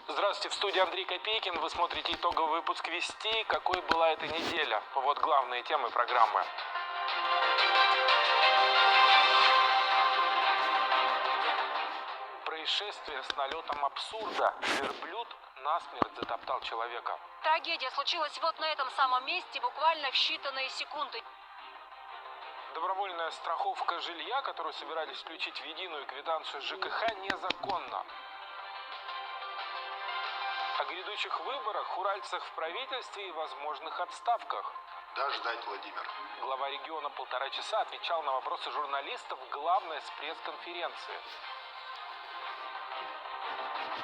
Здравствуйте, в студии Андрей Копейкин. Вы смотрите итоговый выпуск «Вестей». Какой была эта неделя? Вот главные темы программы. Происшествие с налетом абсурда. Верблюд насмерть затоптал человека. Трагедия случилась вот на этом самом месте буквально в считанные секунды. Добровольная страховка жилья, которую собирались включить в единую квитанцию ЖКХ, незаконна. О грядущих выборах, уральцах в правительстве и возможных отставках. Да, ждать, Владимир. Глава региона 1,5 часа отвечал на вопросы журналистов, главное с пресс-конференции.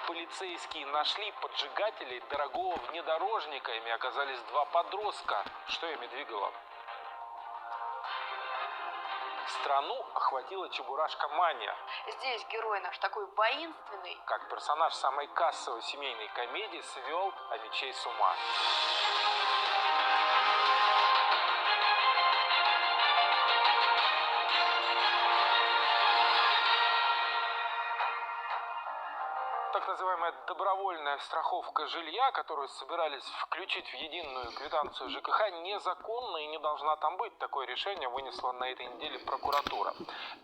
Полицейские нашли поджигателей дорогого внедорожника. Ими оказались два подростка. Что ими двигало? Страну охватила чебурашка-мания. Здесь герой наш такой воинственный. Как персонаж самой кассовой семейной комедии свел Амичей с ума. Так называемая добровольная страховка жилья, которую собирались включить в единую квитанцию ЖКХ, незаконна и не должна там быть. Такое решение вынесла на этой неделе прокуратура.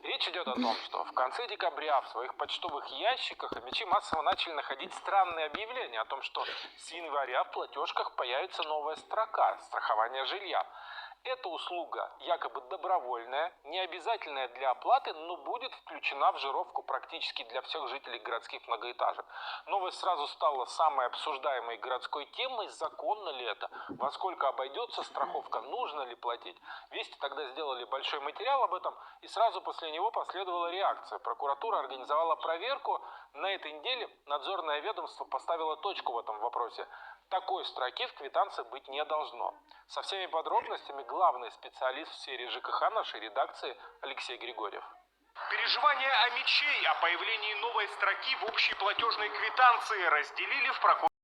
Речь идет о том, что в конце декабря в своих почтовых ящиках амичи массово начали находить странные объявления о том, что с января в платежках появится новая строка – страхование жилья. Эта услуга якобы добровольная, не обязательная для оплаты, но будет включена в жировку практически для всех жителей городских многоэтажек. Новость сразу стала самой обсуждаемой городской темой. Законно ли это? Во сколько обойдется страховка? Нужно ли платить? Вести тогда сделали большой материал об этом, и сразу после него последовала реакция. Прокуратура организовала проверку. На этой неделе надзорное ведомство поставило точку в этом вопросе. Такой строки в квитанции быть не должно. Со всеми подробностями главный специалист в сфере ЖКХ нашей редакции Алексей Григорьев. Переживания амичей о появлении новой строки в общей платежной квитанции разделили в прокуратуре.